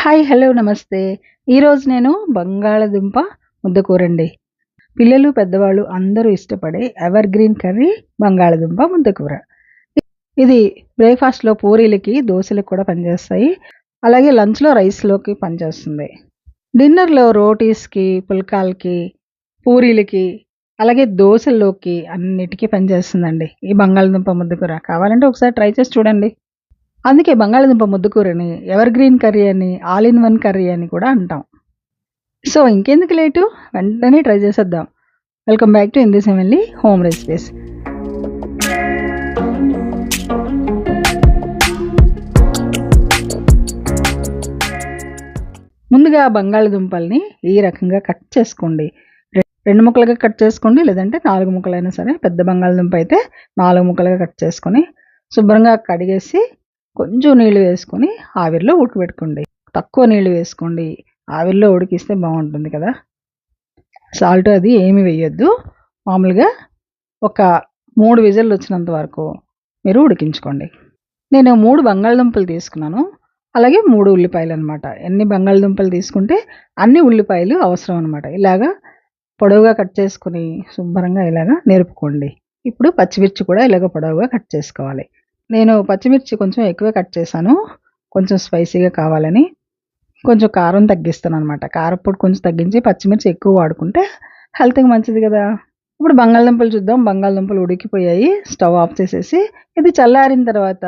Hi! Hello! నమస్తే. ఈరోజు నేను బంగాళదుంప ముద్దకూరండి. పిల్లలు, పెద్దవాళ్ళు అందరూ ఇష్టపడే ఎవర్ గ్రీన్ కర్రీ బంగాళదుంప ముద్దకూర. ఇది బ్రేక్‌ఫాస్ట్‌లో పూరీలకి, దోసలకి కూడా పనిచేస్తాయి. అలాగే లంచ్‌లో రైస్‌లోకి పనిచేస్తుంది. డిన్నర్‌లో రోటీస్‌కి, పుల్కాలకి, పూరీలకి, అలాగే దోసల్లోకి అన్నిటికి పనిచేస్తుందండి ఈ బంగాళదుంప ముద్దకూర. కావాలంటే ఒకసారి ట్రై చేసి చూడండి. అందుకే బంగాళదుంప ముద్దకూరని ఎవర్ గ్రీన్ కర్రీ అని, ఆల్ ఇన్ వన్ కర్రీ అని కూడా అంటాం. సో, ఇంకెందుకు లేటు వెంటనే ట్రై చేసేద్దాం. Welcome back to Hindus family home recipes. ముందుగా బంగాళదుంపల్ని ఈ రకంగా కట్ చేసుకోండి. 2 ముక్కలుగా కట్ చేసుకోండి, లేదంటే 4 ముక్కలైనా సరే. పెద్ద బంగాళదుంప అయితే 4 ముక్కలుగా కట్ చేసుకొని, శుభ్రంగా కడిగేసి, కొంచెం నీళ్లు వేసుకొని ఆవిరిలో ఉడకబెట్టుకోండి. తక్కువ నీళ్లు వేసుకోండి. ఆవిరిలో ఉడికిస్తే బావుంటుంది కదా! సాల్ట్ అది ఏమి వేయొద్దు. మామూలుగా ఒక 3 విజిల్లొచ్చినంత వరకు మీరు ఉడికించుకోండి. నేను 3 బంగాళదుంపలు తీసుకున్నాను. అలాగే 3 ఉల్లిపాయలనమాట. ఎన్ని బంగాళదుంపలు తీసుకుంటే అన్ని ఉల్లిపాయలు అవసరం అనమాట. ఇలాగా పొడవుగా కట్ చేసుకొని శుభ్రంగా ఇలాగా నేరుపుకోండి. ఇప్పుడు పచ్చిమిర్చి కూడా ఇలాగ పొడవుగా కట్ చేసుకోవాలి. నేను పచ్చిమిర్చి కొంచెం ఎక్కువే కట్ చేశాను. కొంచెం స్పైసీగా కావాలని. కొంచెం కారం తగ్గిస్తాననమాట. కారప్పొడి కొంచెం తగ్గించి పచ్చిమిర్చి ఎక్కువ వాడుకుంటే హెల్త్‌కి మంచిది గదా! ఇప్పుడు బంగాళదుంపలు చూద్దాం. బంగాళదుంపలు ఉడికిపోయాయి. స్టవ్ ఆఫ్ చేసేసి ఇది చల్లారిన తర్వాత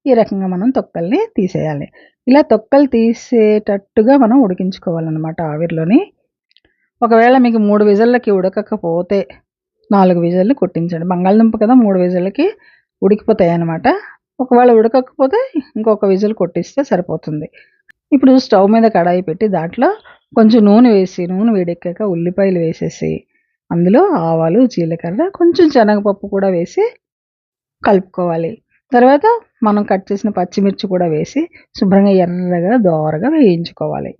ఈ రకంగా మనం తొక్కల్ని తీసేయాలి. ఇలా తొక్కలు తీసేటట్టుగా మనం ఉడికించుకోవాలనమాట ఆవిరిలోని. ఒకవేళ మీకు 3 విజిల్లకి ఉడకకపోతే 4 విజిల్లు కొట్టించండి. బంగాళదుంప కదా 3 విజిల్లకి ఉడికిపోతాయనమాట. ఒకవేళ ఉడకకపోతే ఇంకొక విజిల్ కొట్టిస్తే సరిపోతుంది. ఇప్పుడు స్టవ్ మీద కడాయి పెట్టి దాంట్లో కొంచెం నూనె వేసి, నూనె వేడెక్కాక ఉల్లిపాయలు వేసేసి, అందులో ఆవాలు, జీలకర్ర, కొంచెం శనగపప్పు కూడా వేసి కలుపుకోవాలి. తర్వాత మనం కట్ చేసిన పచ్చిమిర్చి కూడా వేసి శుభ్రంగా ఎర్రగా, దోరగా వేయించుకోవాలి.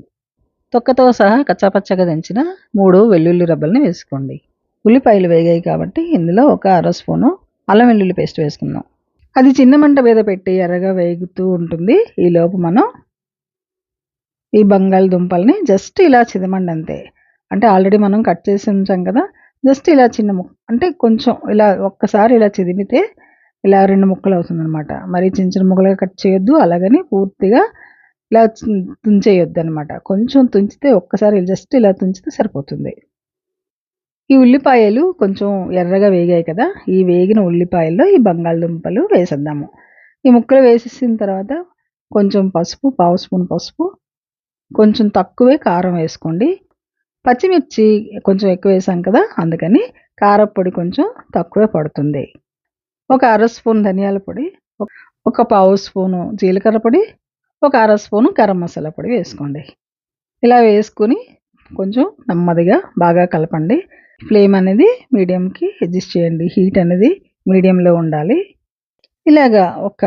తొక్కతో సహా కచ్చాపచ్చాగా దంచిన 3 వెల్లుల్లి రెబ్బల్ని వేసుకోండి. ఉల్లిపాయలు వేగాయి కాబట్టి ఇందులో ఒక అర స్పూను అల్లం వెల్లుల్లి పేస్ట్ వేసుకుందాం. అది చిన్న మంట మీద పెట్టి ఎర్రగా వేగుతూ ఉంటుంది. ఈలోపు మనం ఈ బంగాళదుంపల్ని జస్ట్ ఇలా చిదమండి అంతే. అంటే ఆల్రెడీ మనం కట్ చేసి ఉంచాం కదా! జస్ట్ ఇలా చిన్న అంటే కొంచెం ఇలా ఒక్కసారి ఇలా చిదిమితే ఇలా 2 ముక్కలవుతుందనమాట. మరి చిన్న చిన్న ముక్కలుగా కట్ చేయొద్దు. అలాగని పూర్తిగా ఇలా తుంచేయొద్దనమాట. కొంచెం తుంచితే ఒక్కసారి జస్ట్ ఇలా తుంచితే సరిపోతుంది. ఈ ఉల్లిపాయలు కొంచెం ఎర్రగా వేగాయి కదా! ఈ వేగిన ఉల్లిపాయల్లో ఈ బంగాళదుంపలు వేసేద్దాము. ఈ ముక్కలు వేసేసిన తర్వాత కొంచెం పసుపు, పావు స్పూన్ పసుపు, కొంచెం తక్కువే కారం వేసుకోండి. పచ్చిమిర్చి కొంచెం ఎక్కువ వేసాం కదా! అందుకని కారప్పొడి కొంచెం తక్కువే పడుతుంది. ఒక అర స్పూన్ ధనియాల పొడి, ఒక పావు స్పూను జీలకర్ర పొడి, ఒక అర స్పూను గరం మసాలా పొడి వేసుకోండి. ఇలా వేసుకొని కొంచెం నెమ్మదిగా బాగా కలపండి. ఫ్లేమ్ అనేది మీడియంకి అడ్జస్ట్ చేయండి. హీట్ అనేది మీడియంలో ఉండాలి. ఇలాగా ఒక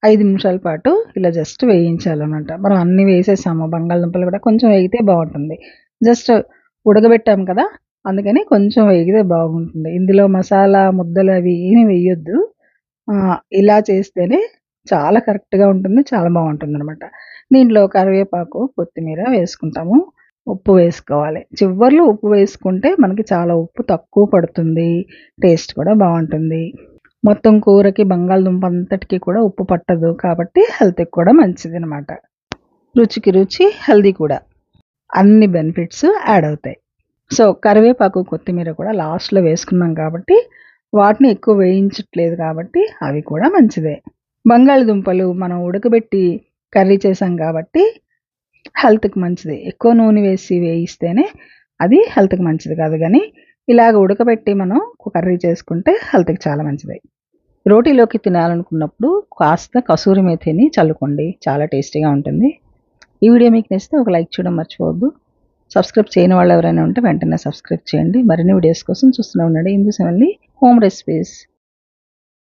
5 నిమిషాల పాటు ఇలా జస్ట్ వేయించాలనమాట. మనం అన్నీ వేసేసాము. బంగాళదుంపలు కూడా కొంచెం వేగితే బావుంటుంది. జస్ట్ ఉడకబెట్టాం కదా! అందుకని కొంచెం వేగితే బాగుంటుంది. ఇందులో మసాలా ముద్దలు అవి ఏమి వేయొద్దు. ఇలా చేస్తేనే చాలా కరెక్ట్‌గా ఉంటుంది. చాలా బావుంటుందనమాట. దీంట్లో కరివేపాకు, కొత్తిమీర వేసుకుంటాము. ఉప్పు వేసుకోవాలి. చివర్లో ఉప్పు వేసుకుంటే మనకి చాలా ఉప్పు తక్కువ పడుతుంది. టేస్ట్ కూడా బావుంటుంది. మొత్తం కూరకి బంగాళదుంప అంతటికి కూడా ఉప్పు పట్టదు కాబట్టి హెల్త్‌కి కూడా మంచిదనమాట. రుచికి రుచి, హెల్తీ కూడా. అన్ని బెనిఫిట్స్ యాడ్ అవుతాయి. సో, కరివేపాకు, కొత్తిమీర కూడా లాస్ట్‌లో వేసుకున్నాం కాబట్టి వాటిని ఎక్కువ వేయించట్లేదు కాబట్టి అవి కూడా మంచిదే. బంగాళదుంపలు మనం ఉడకబెట్టి కర్రీ చేసాం కాబట్టి హెల్త్‌కి మంచిది. ఎక్కువ నూనె వేసి వేయిస్తేనే అది హెల్త్‌కి మంచిది కాదు గానీ, ఇలాగ ఉడకబెట్టి మనం కర్రీ చేసుకుంటే హెల్త్‌కి చాలా మంచిది. రోటీలోకి తినాలనుకున్నప్పుడు కాస్త కసూరి మేథిని చల్లుకోండి. చాలా టేస్టీగా ఉంటుంది. ఈ వీడియో మీకు నచ్చితే ఒక లైక్ చేయడం మర్చిపోవద్దు. సబ్స్క్రైబ్ చేయని వాళ్ళు ఎవరైనా ఉంటే వెంటనే సబ్స్క్రైబ్ చేయండి. మరిన్ని వీడియోస్ కోసం చూస్తూనే ఉండండి హిందూస్ ఓన్లీ హోమ్ రెసిపీస్.